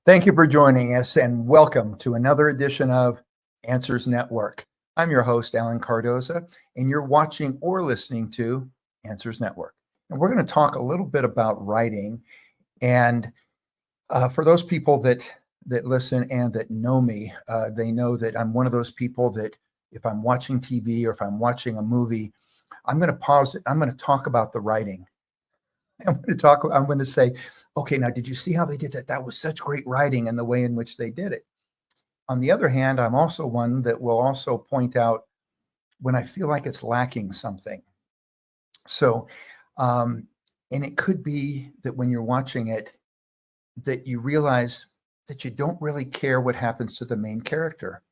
Thank you for joining us and welcome to another edition of Answers Network. I'm your host, Alan Cardoza, and you're watching or listening to Answers Network. And we're going to talk a little bit about writing. And for those people that listen and that know me, they know that I'm one of those people that if I'm watching TV or if I'm watching a movie, I'm going to pause it. I'm going to talk about the writing. I'm going to say, okay, now, did you see how they did that? That was such great writing and the way in which they did it. On the other hand, I'm also one that will also point out when I feel like it's lacking something. So, and it could be that when you're watching it, that you realize that you don't really care what happens to the main character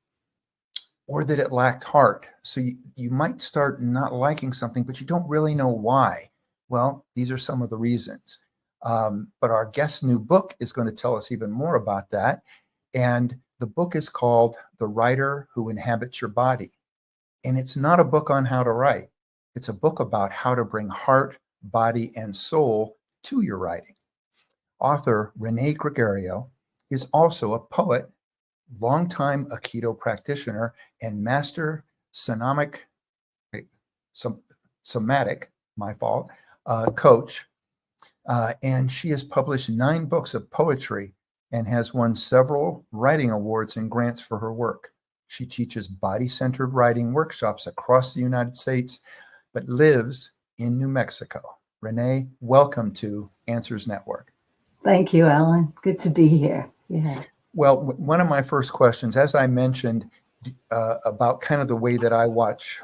or that it lacked heart. So you might start not liking something, but you don't really know why. Well, these are some of the reasons. But our guest's new book is going to tell us even more about that. And the book is called The Writer Who Inhabits Your Body. And it's not a book on how to write. It's a book about how to bring heart, body, and soul to your writing. Author Gregorio is also a poet, longtime Aikido practitioner, and master somatic, my fault, coach. And she has published 9 books of poetry and has won several writing awards and grants for her work. She teaches body-centered writing workshops across the United States, but lives in New Mexico. Renee, welcome to Answers Network. Thank you, Alan. Good to be here. Yeah. Well, one of my first questions, as I mentioned, about kind of the way that I watch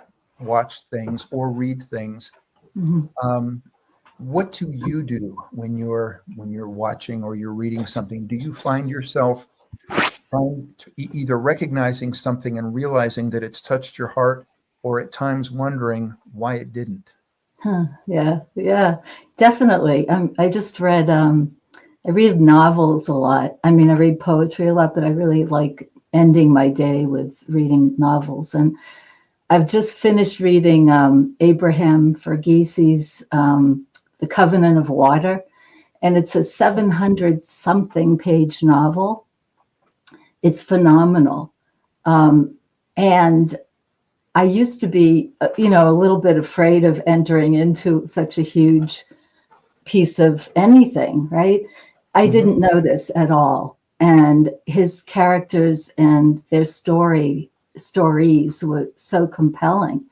things or read things. Mm-hmm. What do you do when you're watching or you're reading something? Do you find yourself trying to either recognizing something and realizing that it's touched your heart, or at times wondering why it didn't? Yeah, definitely. I just read. I read novels a lot. I mean, I read poetry a lot, but I really like ending my day with reading novels. And I've just finished reading Abraham Verghese's The Covenant of Water, and it's a 700-something page novel. It's phenomenal. And I used to be, a little bit afraid of entering into such a huge piece of anything, right? I didn't notice at all. And his characters and their stories were so compelling.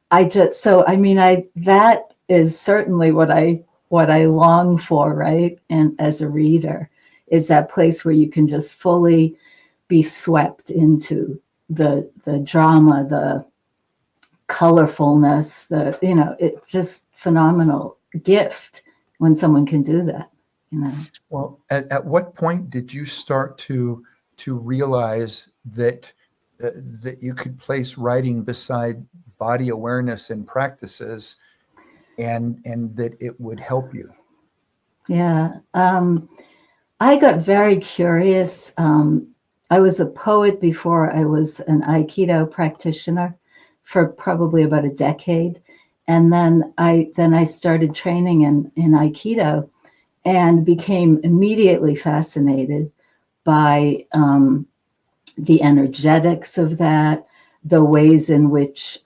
That is certainly what I long for, right? And as a reader, is that place where you can just fully be swept into the drama, the colorfulness, it's just phenomenal gift when someone can do that. Well, at what point did you start to realize that you could place writing beside body awareness and practices, and that it would help you? Yeah, I got very curious. I was a poet before I was an Aikido practitioner for probably about a decade, and then I started training in Aikido, and became immediately fascinated by the energetics of that, the ways in which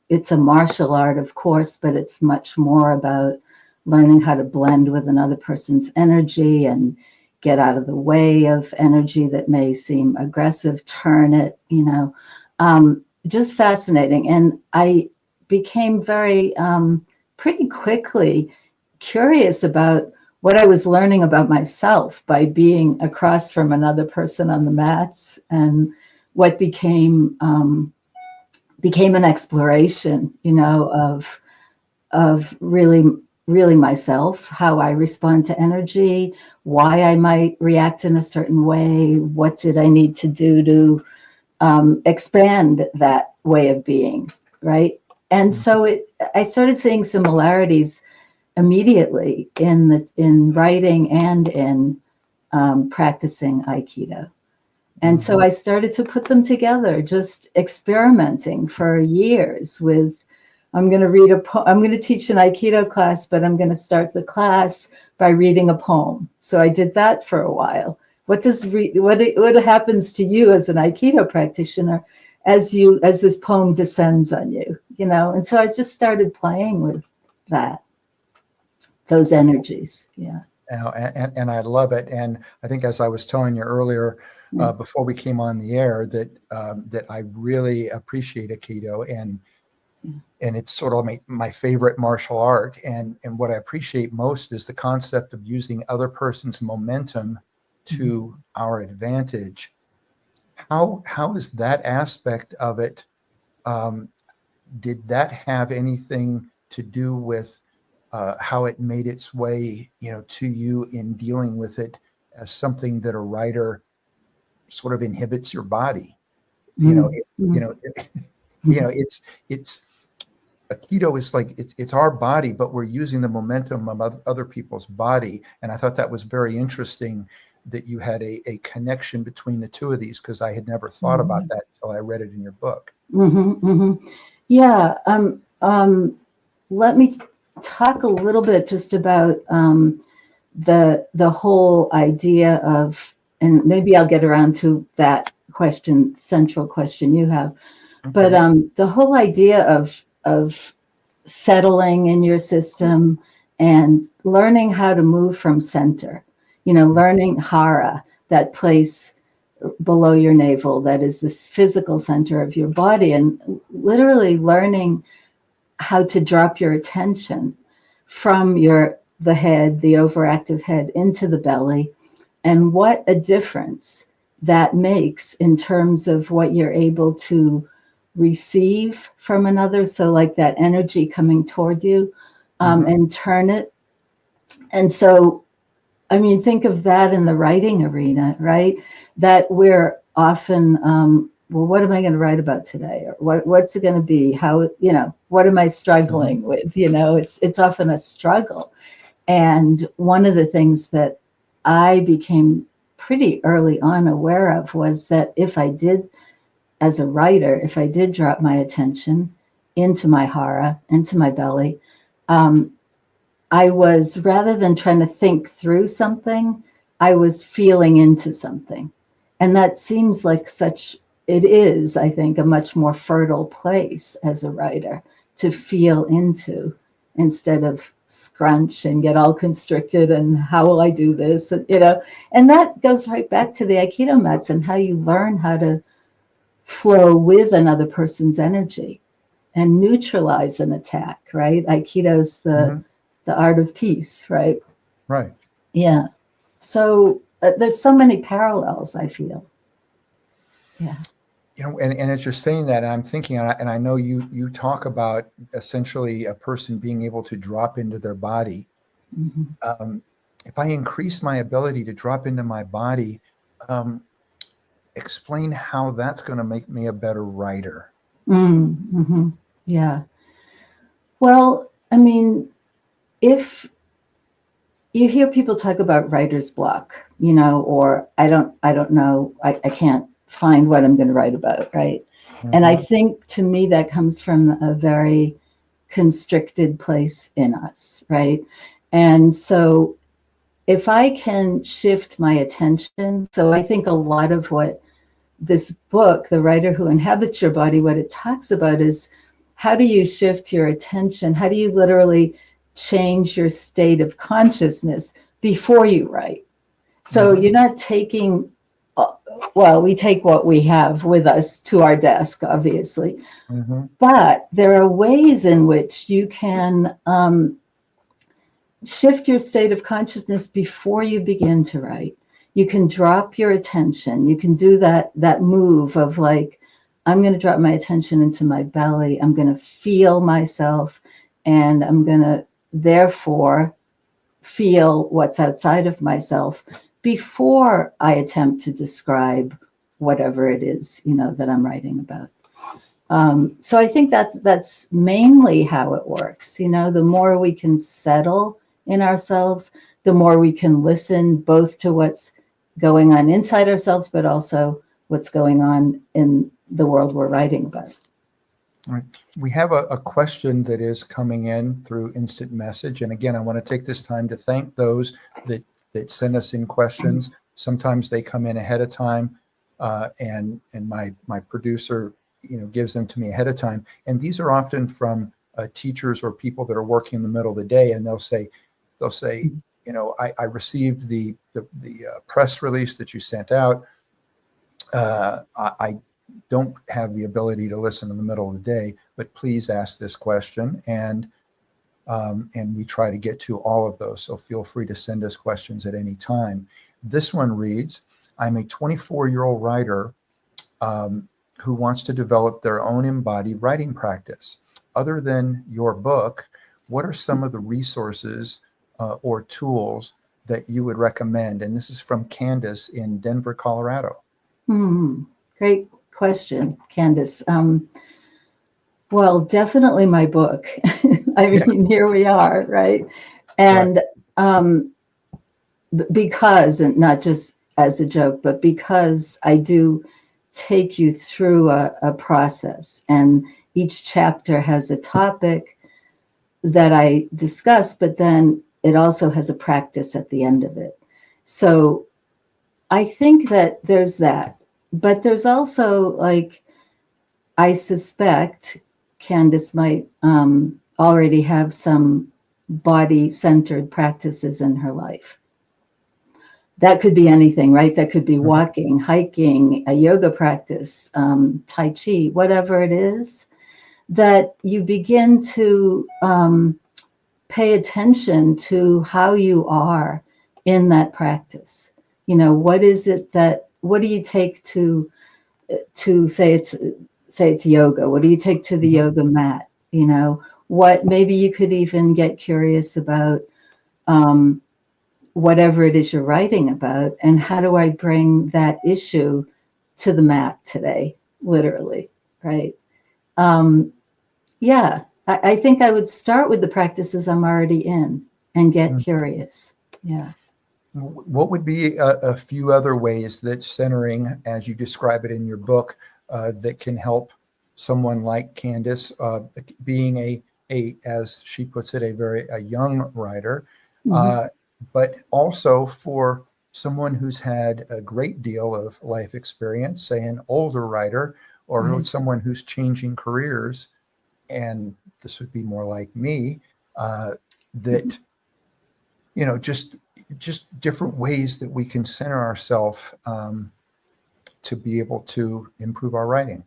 it's a martial art, of course, but it's much more about learning how to blend with another person's energy and get out of the way of energy that may seem aggressive, turn it, just fascinating. And I became very, pretty quickly curious about what I was learning about myself by being across from another person on the mats, and what became an exploration, of really myself, how I respond to energy, why I might react in a certain way, what did I need to do to expand that way of being, right? And so I started seeing similarities immediately in writing and in practicing Aikido. And so I started to put them together, just experimenting for years with, I'm going to teach an Aikido class, but I'm going to start the class by reading a poem. So I did that for a while, what happens to you as an Aikido practitioner as this poem descends on you, And so I just started playing with those energies. Yeah. And I love it. And I think, as I was telling you earlier, before we came on the air, that I really appreciate Aikido, and it's sort of my favorite martial art. And what I appreciate most is the concept of using other person's momentum to our advantage. How is that aspect of it? Did that have anything to do with how it made its way, to you in dealing with it as something that a writer sort of inhibits your body? It's Aikido is like it's our body, but we're using the momentum of other people's body. And I thought that was very interesting that you had a connection between the two of these, because I had never thought about that until I read it in your book. Yeah. Let me talk a little bit just about the whole idea of, and maybe I'll get around to that central question you have. Okay. But the whole idea of settling in your system and learning how to move from center, learning hara, that place below your navel, that is this physical center of your body, and literally learning how to drop your attention from the head, the overactive head, into the belly, and what a difference that makes in terms of what you're able to receive from another. So like that energy coming toward you, and turn it. And so, I mean, think of that in the writing arena, right? That we're often, well, what am I going to write about today? Or what's it going to be? How, what am I struggling with? It's often a struggle. And one of the things that I became pretty early on aware of was that if I did, as a writer, if I did drop my attention into my hara, into my belly, I was, rather than trying to think through something, I was feeling into something. And that seems like it is, I think, a much more fertile place as a writer to feel into, instead of scrunch and get all constricted and how will I do this? And that goes right back to the Aikido mats and how you learn how to flow with another person's energy and neutralize an attack, right? Aikido's the art of peace, right? Right. Yeah. So there's so many parallels, I feel. Yeah. And as you're saying that, I'm thinking, and I know you talk about essentially a person being able to drop into their body. If I increase my ability to drop into my body, explain how that's going to make me a better writer. Yeah. Well, I mean, if you hear people talk about writer's block, or I don't know, I can't find what I'm going to write about, right? And I think, to me, that comes from a very constricted place in us, right? And so if I can shift my attention, so I think a lot of what this book, The Writer Who Inhabits Your Body, what it talks about is, how do you shift your attention? How do you literally change your state of consciousness before you write? So you're not taking, well, we take what we have with us to our desk, obviously. But there are ways in which you can shift your state of consciousness before you begin to write. You can drop your attention. You can do that move of like, I'm going to drop my attention into my belly. I'm going to feel myself, and I'm going to therefore feel what's outside of myself before I attempt to describe whatever it is, that I'm writing about. So I think that's mainly how it works. The more we can settle in ourselves, the more we can listen both to what's going on inside ourselves, but also what's going on in the world we're writing about. Right. We have a question that is coming in through instant message. And again, I want to take this time to thank those that send us in questions. Sometimes they come in ahead of time, and my producer, gives them to me ahead of time. And these are often from teachers or people that are working in the middle of the day, and they'll say, I received the press release that you sent out. I don't have the ability to listen in the middle of the day, but please ask this question. And we try to get to all of those. So feel free to send us questions at any time. This one reads, I'm a 24-year-old writer who wants to develop their own embodied writing practice. Other than your book, what are some of the resources or tools that you would recommend? And this is from Candace in Denver, Colorado. Great question, Candace. Well, definitely my book. I mean, Here we are, right? And because, and not just as a joke, but because I do take you through a process, and each chapter has a topic that I discuss, but then it also has a practice at the end of it. So I think that there's that, but there's also, like, I suspect Candace might already have some body-centered practices in her life. That could be anything, right? That could be walking, hiking, a yoga practice, Tai Chi, whatever it is, that you begin to pay attention to how you are in that practice. What is it what do you take to say it's yoga? What do you take to the yoga mat? What, maybe you could even get curious about whatever it is you're writing about, and how do I bring that issue to the mat today, literally, right? I think I would start with the practices I'm already in and get curious. Yeah. What would be a few other ways that centering, as you describe it in your book, that can help someone like Candace, being a, as she puts it, a young writer, but also for someone who's had a great deal of life experience, say an older writer, or someone who's changing careers, and this would be more like me, that, just different ways that we can center ourselves to be able to improve our writing.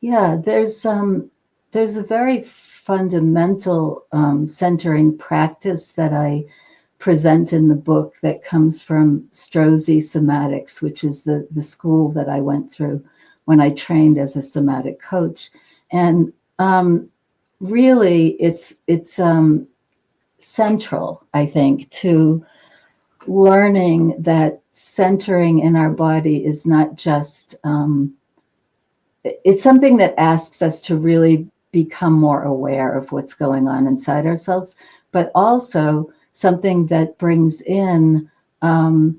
Yeah, there's a very fundamental centering practice that I present in the book that comes from Strozzi somatics, which is the school that I went through when I trained as a somatic coach. And really, it's central, I think, to learning that centering in our body is not just, it's something that asks us to really become more aware of what's going on inside ourselves, but also something that brings in the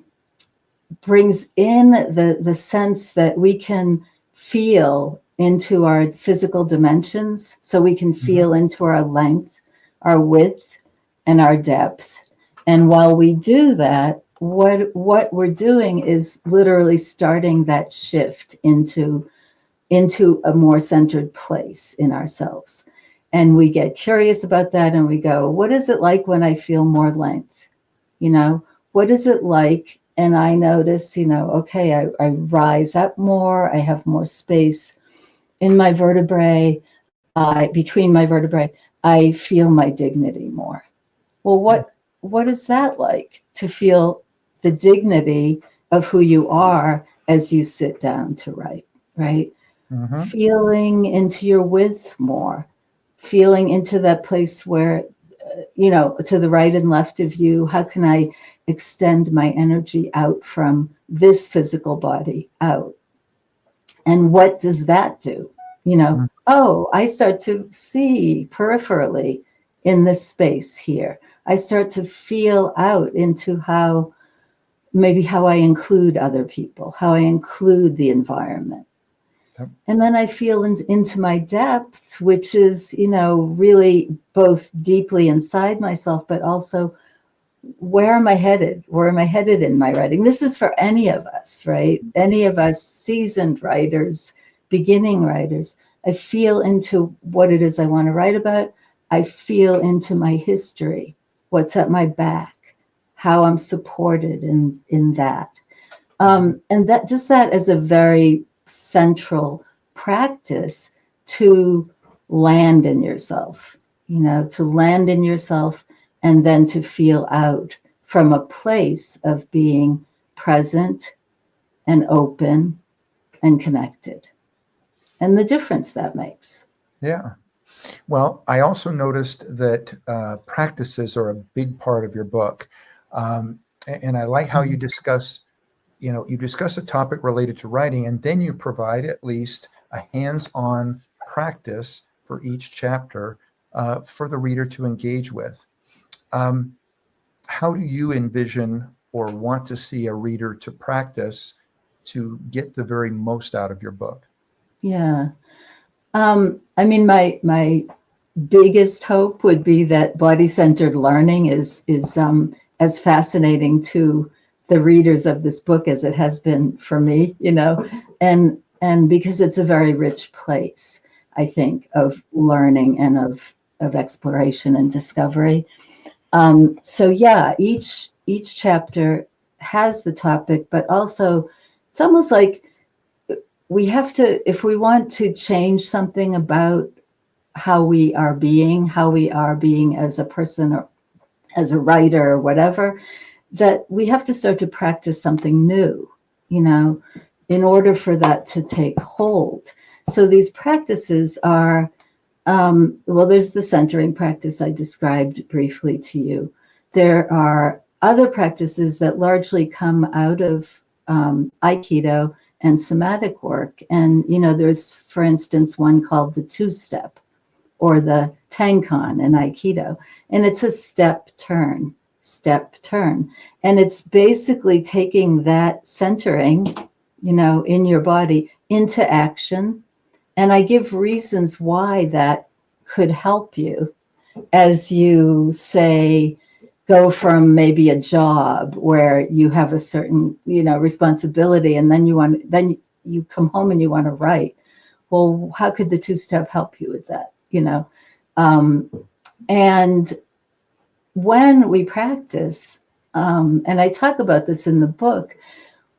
sense that we can feel into our physical dimensions, so we can feel into our length, our width, and our depth. And while we do that, what we're doing is literally starting that shift into a more centered place in ourselves. And we get curious about that, and we go, what is it like when I feel more length? What is it like? And I notice, okay, I rise up more, I have more space in my vertebrae, between my vertebrae, I feel my dignity more. Well, what is that like, to feel the dignity of who you are as you sit down to write, right? Feeling into your width more, feeling into that place where, to the right and left of you, how can I extend my energy out from this physical body out? And what does that do? Oh, I start to see peripherally in this space here. I start to feel out into how I include other people, how I include the environment. And then I feel into my depth, which is, really both deeply inside myself, but also where am I headed? Where am I headed in my writing? This is for any of us, right? Any of us seasoned writers, beginning writers. I feel into what it is I want to write about. I feel into my history, what's at my back, how I'm supported in that. And that just that as a very central practice to land in yourself, to land in yourself and then to feel out from a place of being present and open and connected. And the difference that makes. Yeah. Well, I also noticed that practices are a big part of your book. And I like how you discuss a topic related to writing, and then you provide at least a hands-on practice for each chapter for the reader to engage with. How do you envision or want to see a reader to practice to get the very most out of your book? Yeah. I mean, my biggest hope would be that body-centered learning is as fascinating to the readers of this book as it has been for me, and because it's a very rich place, I think, of learning and of exploration and discovery. So yeah, each chapter has the topic, but also it's almost like we have to, if we want to change something about how we are being as a person or as a writer or whatever, that we have to start to practice something new, in order for that to take hold. So these practices are, well, there's the centering practice I described briefly to you. There are other practices that largely come out of Aikido and somatic work. And, there's, for instance, one called the two-step or the Tenkan in Aikido. And it's a step, turn. And it's basically taking that centering, in your body into action. And I give reasons why that could help you as you say, go from maybe a job where you have a certain, responsibility, and then you come home and you want to write. Well, how could the two-step help you with that? And when we practice, and I talk about this in the book,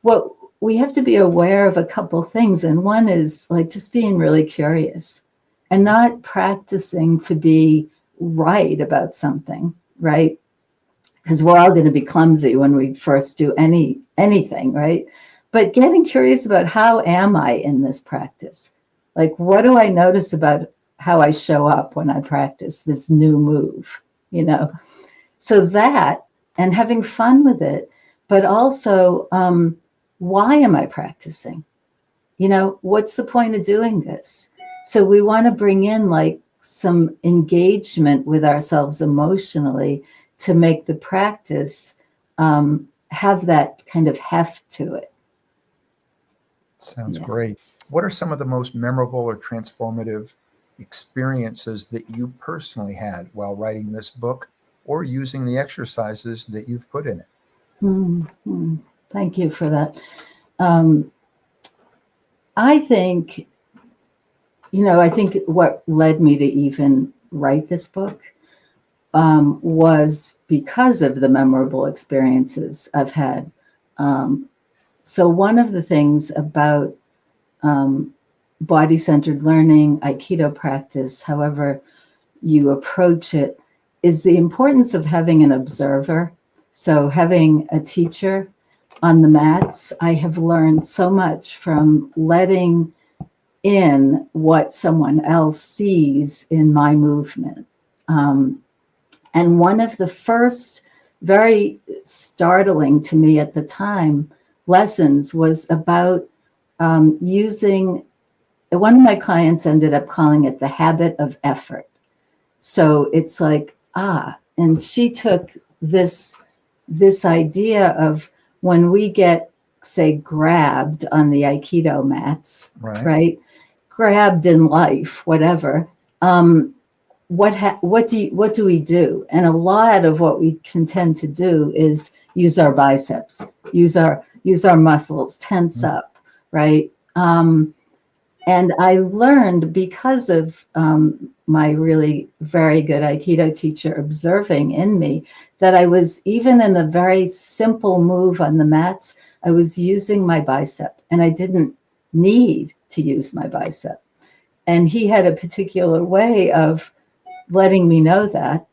what we have to be aware of a couple things. And one is like just being really curious and not practicing to be right about something, right? Because we're all going to be clumsy when we first do anything, right? But getting curious about how am I in this practice? Like, what do I notice about how I show up when I practice this new move, So that, and having fun with it, but also, why am I practicing? What's the point of doing this? So we want to bring in like some engagement with ourselves emotionally to make the practice have that kind of heft to it. Sounds great. What are some of the most memorable or transformative experiences that you personally had while writing this book or using the exercises that you've put in it? Mm-hmm. Thank you for that. I think, I think what led me to even write this book was because of the memorable experiences I've had. So one of the things about body-centered learning, Aikido practice, however you approach it, is the importance of having an observer. So having a teacher on the mats, I have learned so much from letting in what someone else sees in my movement. And one of the first very startling to me at the time lessons was about using, one of my clients ended up calling it the habit of effort. So it's like, and she took this idea of when we get, say, grabbed on the Aikido mats, right? Grabbed in life, whatever. what do we do? And a lot of what we can tend to do is use our biceps, use our muscles, tense up, right? And I learned because of my really very good Aikido teacher observing in me that I was, even in a very simple move on the mats, I was using my bicep, and I didn't need to use my bicep. And he had a particular way of letting me know that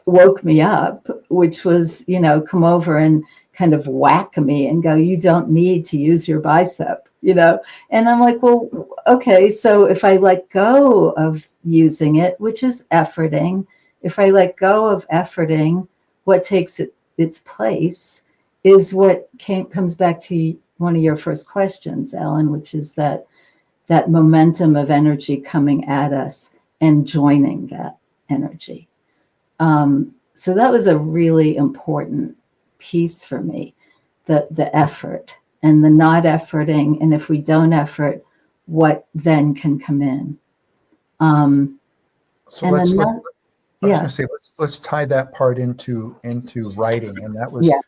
woke me up, which was, come over and kind of whack me and go, you don't need to use your bicep, And I'm like, well, okay, so if I let go of using it, which is efforting, if I let go of efforting, what takes its place is what comes back to one of your first questions, Ellen, which is that momentum of energy coming at us and joining that energy. So that was a really important piece for me, the effort and the not efforting. And if we don't effort, what then can come in? So And let's look. another, I was going yeah, to say let's tie that part into writing, and that was yeah,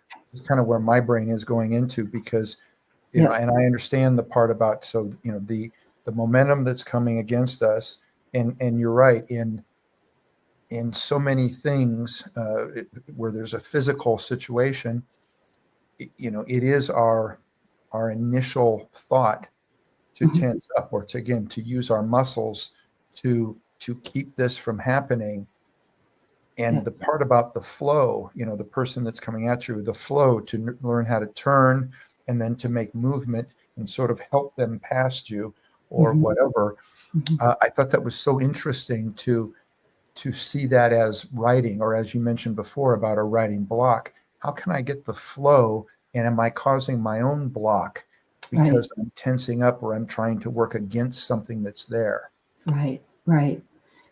kind of where my brain is going into, because yeah, and I understand the part about, so the momentum that's coming against us, and you're right, in so many things where there's a physical situation, it is our initial thought to mhm, tense up, or to use our muscles to keep this from happening. yeah, And the part about the flow, the person that's coming at you, the flow to learn how to turn, and then to make movement and sort of help them past you, or mhm, whatever. mhm, I thought that was so interesting to see that as writing, or as you mentioned before about a writing block. How can I get the flow? And am I causing my own block right, because I'm tensing up, or I'm trying to work against something that's there? right, right.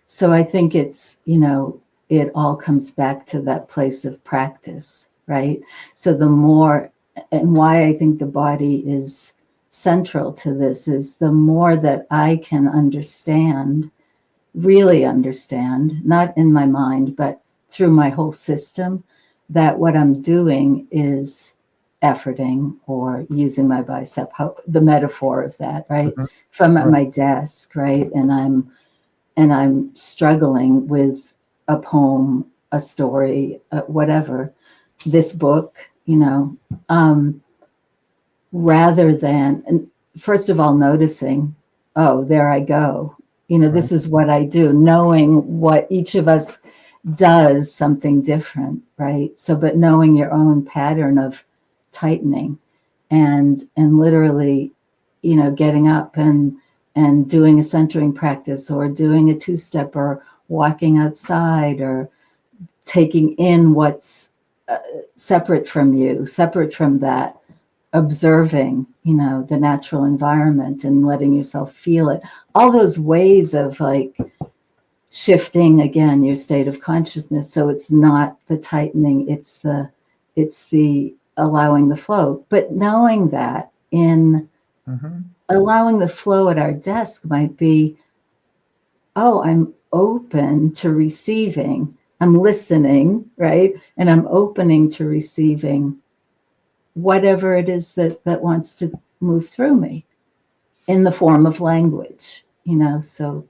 So I think it's, it all comes back to that place of practice, right? So the more, and why I think the body is central to this is the more that I can understand, really understand, not in my mind, but through my whole system, that what I'm doing is efforting or using my bicep, the metaphor of that, right? Mhm. If I'm at Right. my desk, right, and I'm struggling with a poem, a story, whatever, this book, um, rather than, and first of all, noticing, oh, there I go. Right. This is what I do, knowing what each of us does something different, right? So, but knowing your own pattern of tightening and literally, getting up and doing a centering practice or doing a two-step or walking outside or taking in what's separate from you, separate from that, observing, the natural environment and letting yourself feel it. All those ways of like shifting again your state of consciousness. So it's not the tightening, it's the allowing the flow. But knowing that in Mm-hmm. allowing the flow at our desk might be, oh, I'm open to receiving. I'm listening, right? And I'm opening to receiving whatever it is that wants to move through me in the form of language, so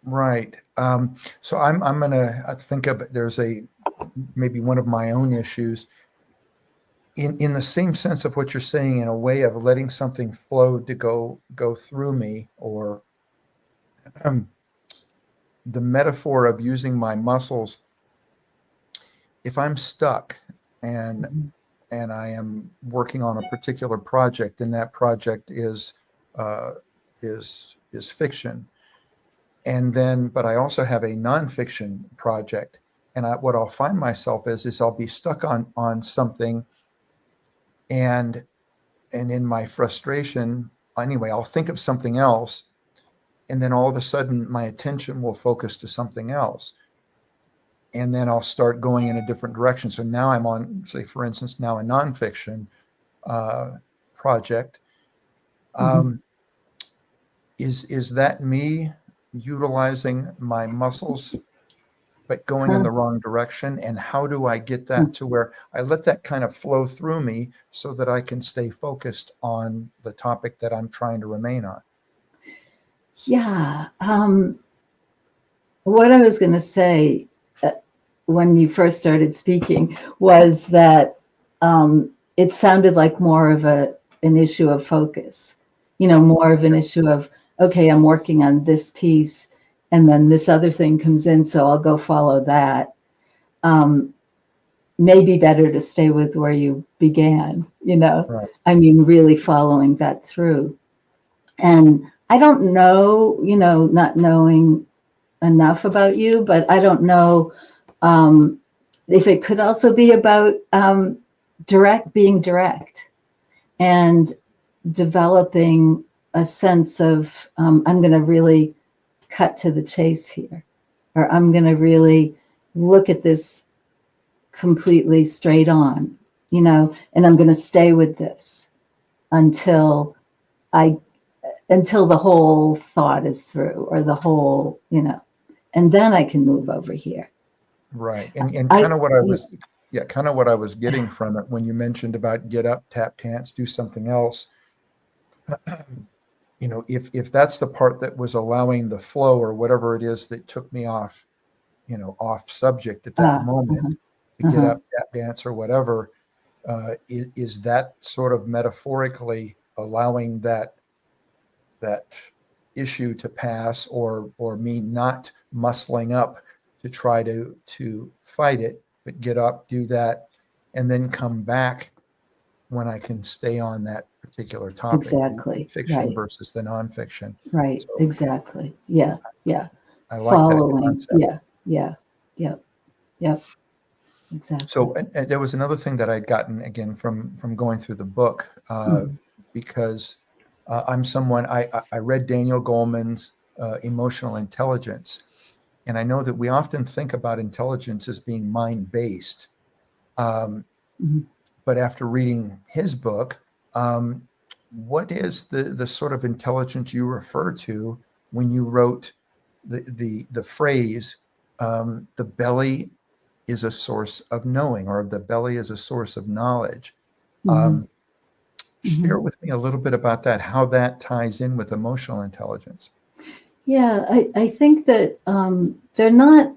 Right. So I'm gonna think of, there's maybe one of my own issues in the same sense of what you're saying, in a way of letting something flow to go through me, or um, the metaphor of using my muscles. If I'm stuck, and mhm, I am working on a particular project, and that project uh, is fiction, and then but I also have a nonfiction project, and what I'll find myself is I'll be stuck on something, and in my frustration, anyway, I'll think of something else, and then all of a sudden my attention will focus to something else, and then I'll start going in a different direction. So now I'm on, say, for instance, now a nonfiction uh, project. mhm. Um, is that me utilizing my muscles, but going in the wrong direction? And how do I get that to where I let that kind of flow through me so that I can stay focused on the topic that I'm trying to remain on? Yeah. What I was going to say when you first started speaking was that it sounded like more of an issue of focus, more of an issue of, okay, I'm working on this piece and then this other thing comes in, so I'll go follow that. Maybe better to stay with where you began, Right. I mean, really following that through. And I don't know, not knowing enough about you, but I don't know if it could also be about being direct and developing a sense of I'm going to really cut to the chase here, or I'm going to really look at this completely straight on, and I'm going to stay with this until the whole thought is through, or the whole, and then I can move over here. Right. And I, kind of what I was, yeah, kind of what I was getting from it when you mentioned about get up, tap, dance, do something else. If that's the part that was allowing the flow or whatever it is that took me off, off subject at that moment, to get up, tap, dance, or whatever, is that sort of metaphorically allowing that issue to pass, or me not muscling up to try to fight it, but get up, do that, and then come back when I can stay on that particular topic, the exactly. fiction Right. versus the nonfiction. Right. So Exactly. Yeah. Yeah. I like that Following. concept. Yeah. Yeah. Yep. Yep. Exactly. So and there was another thing that I'd gotten again from going through the book, because I'm someone, I read Daniel Goleman's Emotional Intelligence, and I know that we often think about intelligence as being mind-based. But after reading his book, what is the sort of intelligence you refer to when you wrote the phrase, the belly is a source of knowing, or the belly is a source of knowledge? Share with me a little bit about that, how that ties in with emotional intelligence. Yeah, I think that they're not,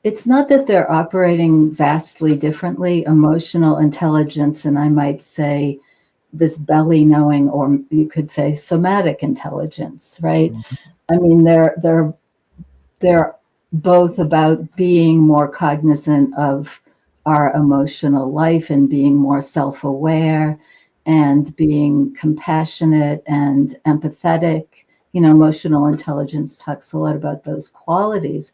it's not that they're operating vastly differently, emotional intelligence, and I might say this belly knowing, or you could say somatic intelligence, right? I mean, they're both about being more cognizant of our emotional life and being more self-aware and being compassionate and empathetic. Emotional intelligence talks a lot about those qualities.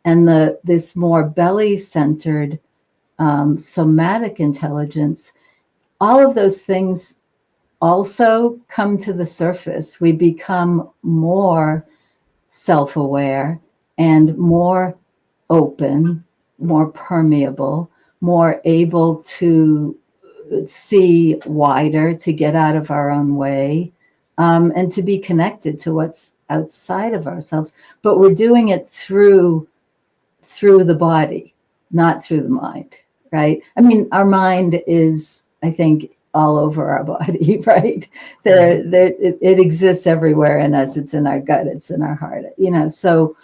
And this more belly-centered somatic intelligence, all of those things also come to the surface. We become more self-aware and more open, more permeable, more able to see wider, to get out of our own way, and to be connected to what's outside of ourselves. But we're doing it through the body, not through the mind, right? I mean, our mind is, I think, all over our body, right? It exists everywhere in us. It's in our gut. It's in our heart. So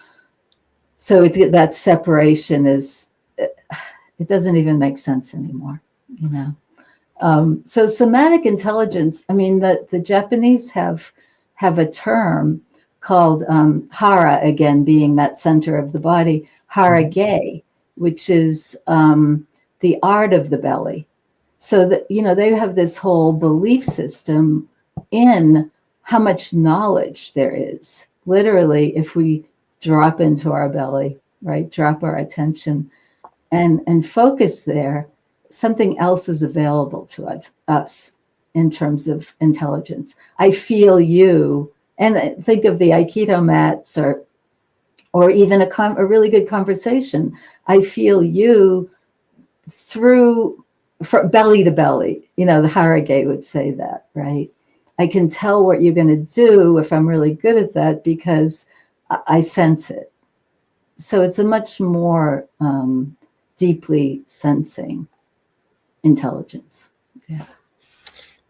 it's that separation is, it doesn't even make sense anymore. So somatic intelligence. I mean, the Japanese have a term called hara, again being that center of the body, harage, which is the art of the belly. So that they have this whole belief system in how much knowledge there is. Literally, if we drop into our belly, right, drop our attention and focus there, something else is available to us in terms of intelligence. I feel you, and think of the Aikido mats, or even a really good conversation. I feel you from belly to belly. The Harage would say that, right? I can tell what you're going to do if I'm really good at that, because I sense it. So it's a much more deeply sensing intelligence. Yeah.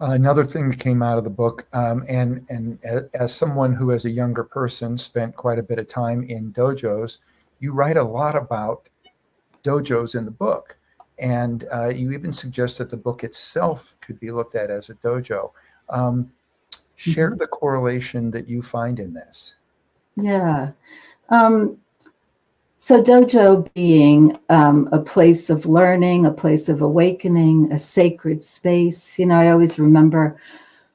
Another thing that came out of the book, and as someone who, as a younger person, spent quite a bit of time in dojos, you write a lot about dojos in the book, and you even suggest that the book itself could be looked at as a dojo. Share the correlation that you find in this. Yeah. So dojo being a place of learning, a place of awakening, a sacred space. I always remember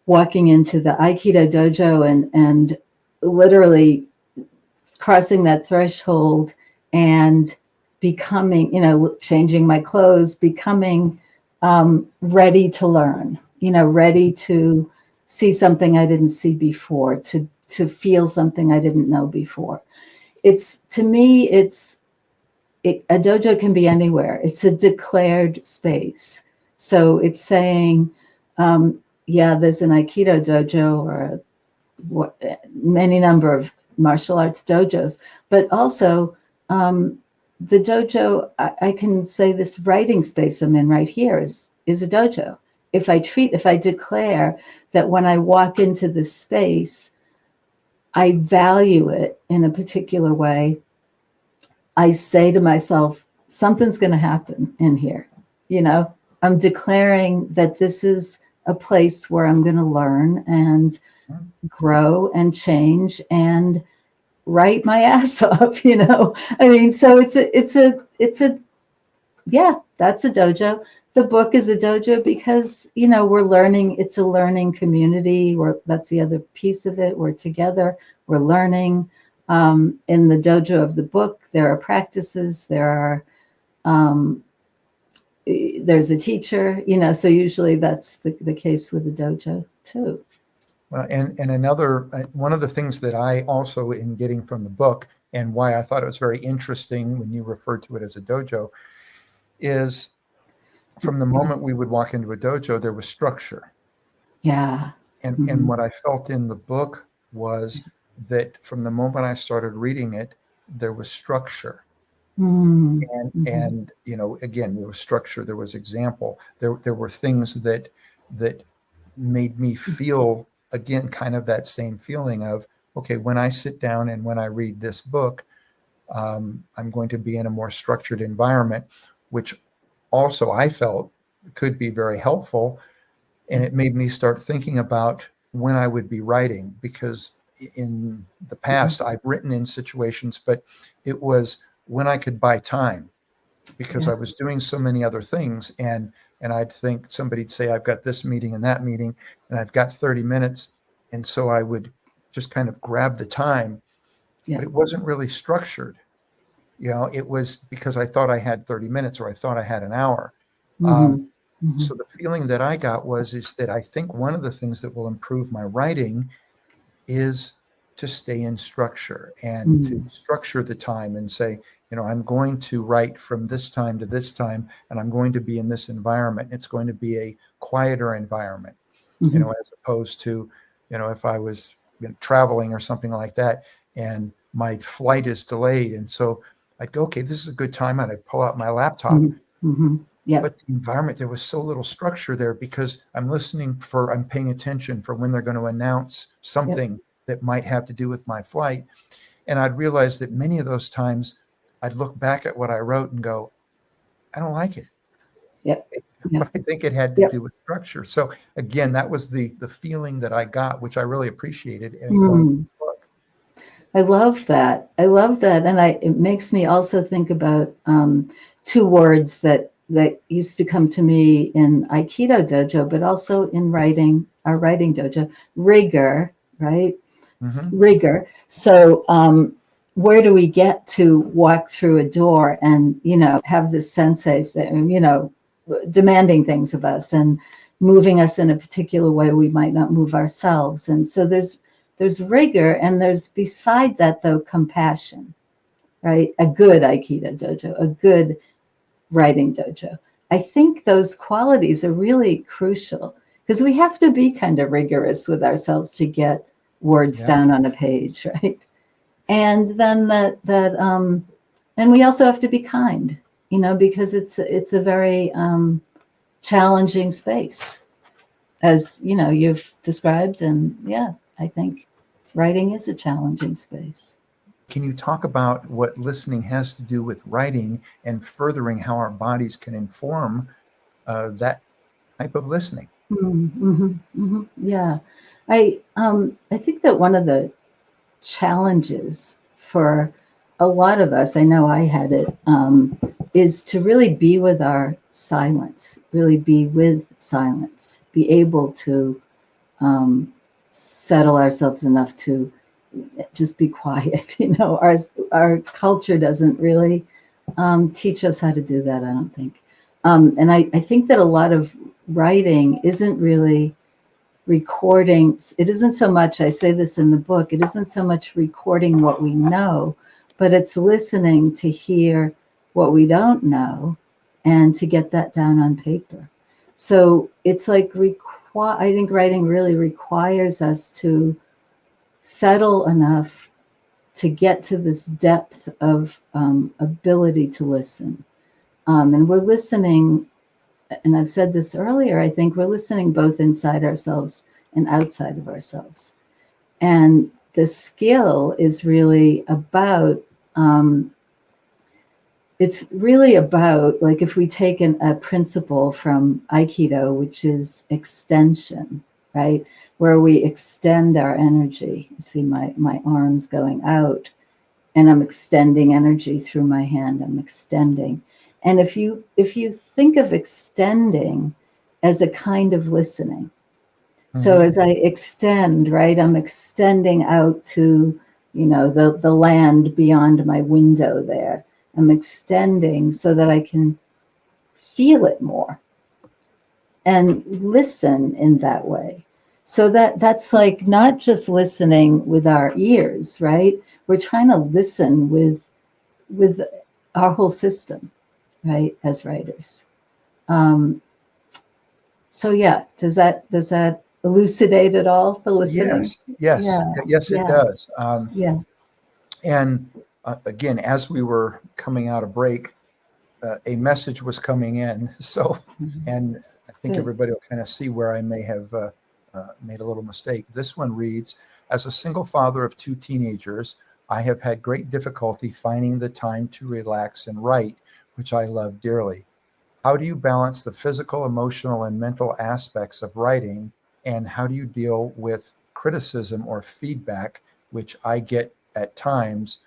walking into the Aikido dojo and literally crossing that threshold and becoming, changing my clothes, becoming ready to learn, ready to see something I didn't see before, to feel something I didn't know before. To me, a dojo can be anywhere. It's a declared space. So it's saying, there's an Aikido dojo or many number of martial arts dojos, but also the dojo, I can say this writing space I'm in right here is a dojo. If I declare that when I walk into this space, I value it in a particular way, I say to myself, something's going to happen in here. I'm declaring that this is a place where I'm going to learn and grow and change and write my ass off. I mean, so it's a yeah, that's a dojo. The book is a dojo because we're learning. It's a learning community. That's the other piece of it. We're together, we're learning. In the dojo of the book, there are practices, there's a teacher, so usually that's the case with the dojo too. Well, and another one of the things that I also, in getting from the book, and why I thought it was very interesting when you referred to it as a dojo, is from the moment we would walk into a dojo, there was structure. Yeah. And what I felt in the book was that from the moment I started reading it, there was structure. And again, there was structure, there was example, there were things that made me feel, again, kind of that same feeling of, okay, when I sit down and when I read this book, I'm going to be in a more structured environment, which also I felt could be very helpful. And it made me start thinking about when I would be writing, because in the past I've written in situations, but it was when I could buy time, because I was doing so many other things. And I'd think somebody'd say, I've got this meeting and that meeting, and I've got 30 minutes. And so I would just kind of grab the time, but it wasn't really structured. It was because I thought I had 30 minutes or I thought I had an hour. So the feeling that I got is that I think one of the things that will improve my writing is to stay in structure and to structure the time and say, I'm going to write from this time to this time, and I'm going to be in this environment. It's going to be a quieter environment, as opposed to, if I was traveling or something like that, and my flight is delayed. And so I'd go, okay, this is a good time. And I'd pull out my laptop. But the environment, there was so little structure there, because I'm paying attention for when they're going to announce something that might have to do with my flight. And I'd realize that many of those times I'd look back at what I wrote and go, I don't like it. But I think it had to do with structure. So again, that was the feeling that I got, which I really appreciated in going to the book. I love that. And it makes me also think about two words that used to come to me in Aikido dojo, but also in our writing dojo: rigor, right? Rigor. So where do we get to walk through a door and, have this sensei say, demanding things of us and moving us in a particular way we might not move ourselves. And so there's rigor, and there's, beside that, though, compassion, right? A good Aikido dojo, a good writing dojo. I think those qualities are really crucial, because we have to be kind of rigorous with ourselves to get words down on a page, right? And then and we also have to be kind, because it's a very challenging space, as you've described. And yeah, I think writing is a challenging space. Can you talk about what listening has to do with writing and furthering how our bodies can inform that type of listening? Yeah, I think that one of the challenges for a lot of us, I know I had it, is to really be with our silence, really be with silence, be able to settle ourselves enough to just be quiet. Our culture doesn't really teach us how to do that, I don't think. And I think that a lot of writing isn't really recording. It isn't so much, I say this in the book, it isn't so much recording what we know, but it's listening to hear what we don't know and to get that down on paper. So it's like, I think writing really requires us to settle enough to get to this depth of ability to listen. And we're listening, and I've said this earlier, I think we're listening both inside ourselves and outside of ourselves. And the skill is really about, it's really about, like, if we take a principle from Aikido, which is extension, right? Where we extend our energy. You see my arms going out, and I'm extending energy through my hand. I'm extending. And if you think of extending as a kind of listening, so as I extend, right, I'm extending out to, the land beyond my window there. I'm extending so that I can feel it more and listen in that way. So that's like not just listening with our ears, right? We're trying to listen with our whole system, right? As writers. So yeah, does that elucidate at all, the listening? Yes, Yeah, yes, it yeah, does. yeah. And again, as we were coming out of break, a message was coming in. So, and I think Good. everybody will kind of see where I may have made a little mistake. This one reads, as a single father of 2 teenagers, I have had great difficulty finding the time to relax and write, which I love dearly. How do you balance the physical, emotional, and mental aspects of writing? And how do you deal with criticism or feedback, which I get at times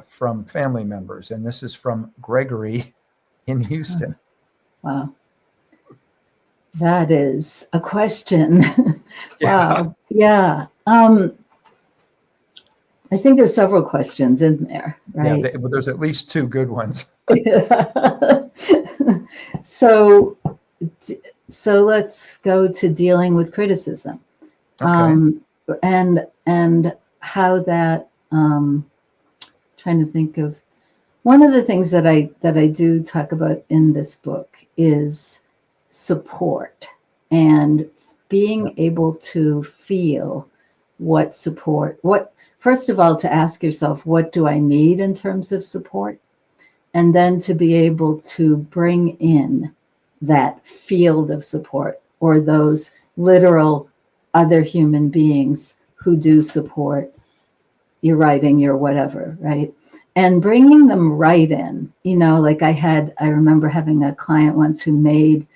from family members? And this is from Gregory in Houston. Wow. That is a question. Wow. Yeah. I think there's several questions in there, right? Yeah, but there's at least 2 good ones. So let's go to dealing with criticism, Okay. and how that. Trying to think of one of the things that I do talk about in this book is support, and being able to feel what support. What First of all, to ask yourself, what do I need in terms of support? And then to be able to bring in that field of support, or those literal other human beings who do support your writing, your whatever, right? And bringing them right in, like I remember having a client once who made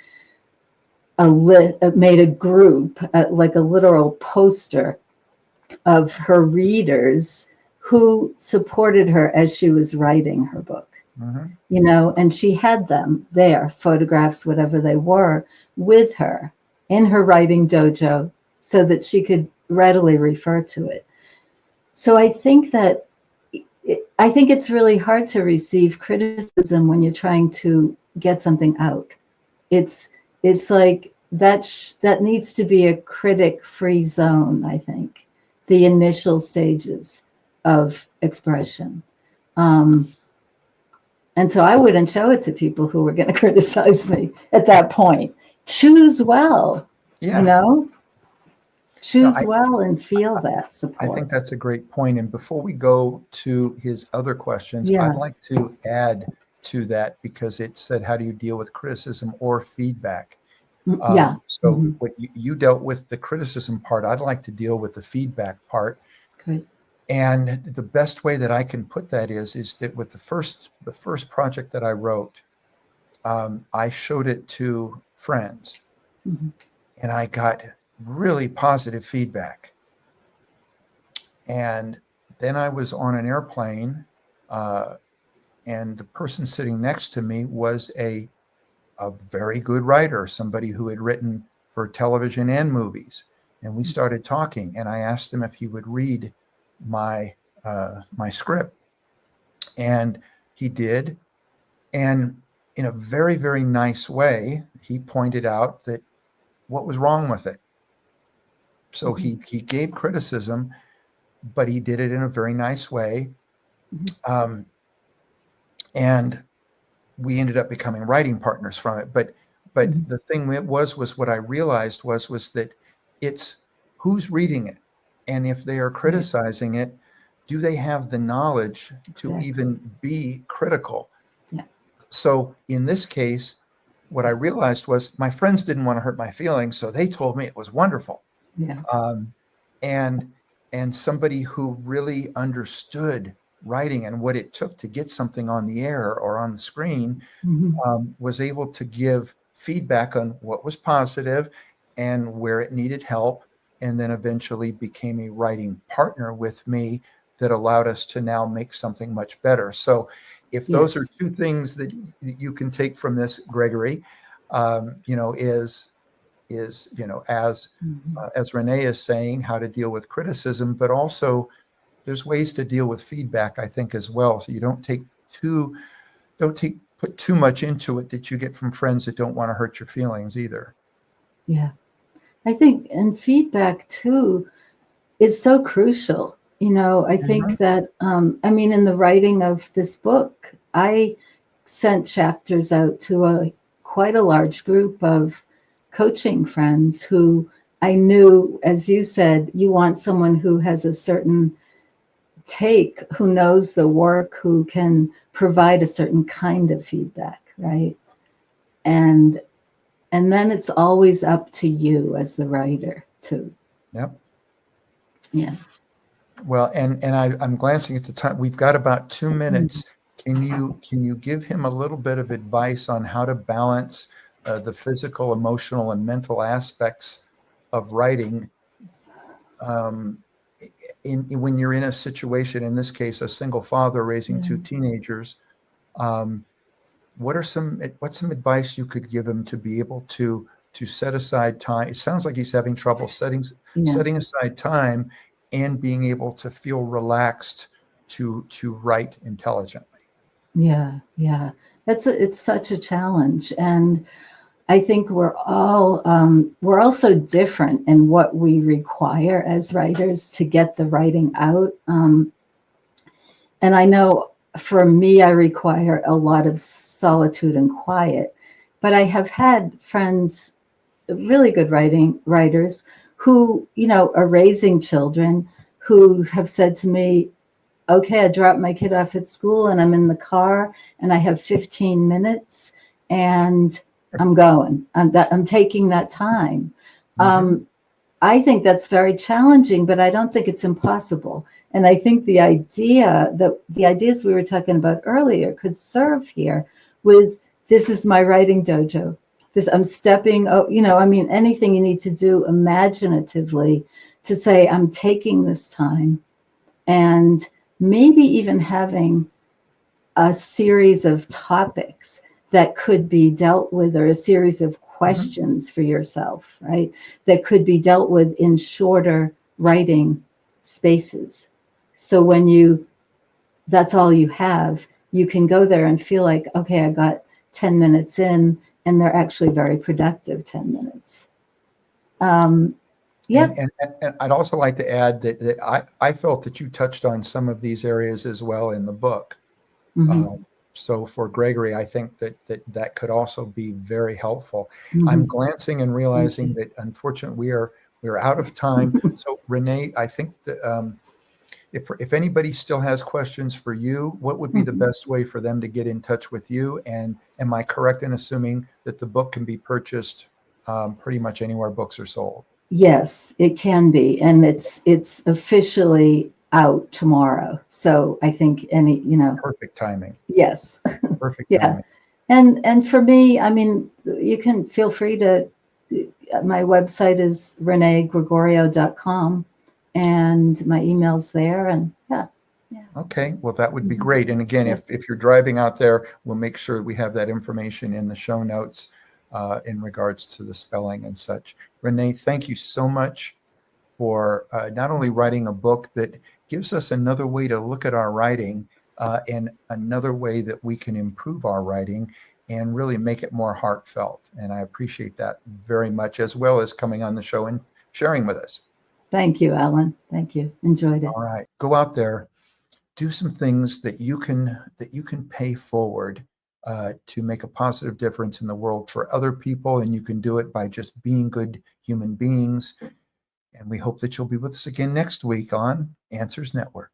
a group, like a literal poster of her readers who supported her as she was writing her book. And she had them there, photographs, whatever they were, with her in her writing dojo so that she could readily refer to it. So I think it's really hard to receive criticism when you're trying to get something out. It's like that needs to be a critic-free zone, I think, the initial stages of expression. And so I wouldn't show it to people who were going to criticize me at that point. Choose well, Yeah. No, choose well and feel that I think support. that's a great point. And before we go to his other questions, I'd Yeah. like to add to that because it said, how do you deal with criticism or feedback? Yeah. So what you dealt with the criticism part, I'd like to deal with the feedback part. Great. And the best way that I can put that is that with the first project that I wrote, I showed it to friends Mm-hmm. and I got really positive feedback. And then I was on an airplane, uh, and the person sitting next to me was a very good writer, somebody who had written for television and movies. And we started talking, and I asked him if he would read my my script, and he did. And in a very, very nice way, he pointed out that what was wrong with it. So Mm-hmm. he gave criticism, but he did it in a very nice way. Mm-hmm. Um, and we ended up becoming writing partners from it. But Mm-hmm. the thing was what I realized was that it's who's reading it, and if they are Right. criticizing it, do they have the knowledge to Exactly. even be critical? Yeah. So in this case, what I realized was my friends didn't want to hurt my feelings, so they told me it was wonderful. Yeah. Um, and somebody who really understood writing and what it took to get something on the air or on the screen Mm-hmm. was able to give feedback on what was positive and where it needed help, and then eventually became a writing partner with me that allowed us to now make something much better. So if those are Yes. two things that you can take from this, Gregory, is Mm-hmm. as Renee is saying, how to deal with criticism, but also there's ways to deal with feedback, I think, as well. So you don't put too much into it that you get from friends that don't want to hurt your feelings either. Yeah. I think, and feedback too is so crucial. I Mhm. think that, I mean, in the writing of this book, I sent chapters out to quite a large group of coaching friends who I knew, as you said, you want someone who has a certain take, who knows the work, who can provide a certain kind of feedback, right? And and then it's always up to you as the writer to, Yep. yeah. Well, and I'm glancing at the time. We've got about 2 minutes. Can you give him a little bit of advice on how to balance the physical, emotional, and mental aspects of writing um, when you're in a situation, in this case, a single father raising Yeah. two teenagers? Um, what's some advice you could give him to be able to set aside time? It sounds like he's having trouble Yeah. setting aside time and being able to feel relaxed to write intelligently. Yeah, yeah. It's such a challenge, and I think we're all so different in what we require as writers to get the writing out. And I know for me, I require a lot of solitude and quiet, but I have had friends, really good writers, who are raising children, who have said to me, okay, I dropped my kid off at school and I'm in the car and I have 15 minutes and I'm going. I'm taking that time. Hmm. I think that's very challenging, but I don't think it's impossible. And I think the ideas we were talking about earlier could serve here with, this is my writing dojo. This, I'm stepping, oh, I mean, anything you need to do imaginatively to say, I'm taking this time, and maybe even having a series of topics that could be dealt with, or a series of Hmm. questions for yourself, right? That could be dealt with in shorter writing spaces. So when that's all you have, you can go there and feel like, okay, I got 10 minutes in, and they're actually very productive 10 minutes. Um, And, yep. and and I'd also like to add that I felt that you touched on some of these areas as well in the book. Mm-hmm. Um, so for Gregory, I think that could also be very helpful. I'm Mm-hmm. glancing and Thank realizing you. that unfortunately we're out of time. So Renee, I think that if anybody still has questions for you, what would be the best way for them to get in touch with you? And am I correct in assuming that the book can be purchased pretty much anywhere books are sold? Yes, it can be, and it's officially out tomorrow. So I think Perfect timing. yes, Perfect yeah. timing. And for me, I mean, you can feel free to. My website is reneegregorio.com, and my email's there. And yeah. Okay, well, that would be great. And again, if you're driving out there, we'll make sure we have that information in the show notes in regards to the spelling and such. Renee, thank you so much for not only writing a book that gives us another way to look at our writing and another way that we can improve our writing and really make it more heartfelt. And I appreciate that very much, as well as coming on the show and sharing with us. Thank you, Alan. Thank you. Enjoyed it. All right, go out there, do some things that you can pay forward to make a positive difference in the world for other people, and you can do it by just being good human beings. And we hope that you'll be with us again next week on Answers Network.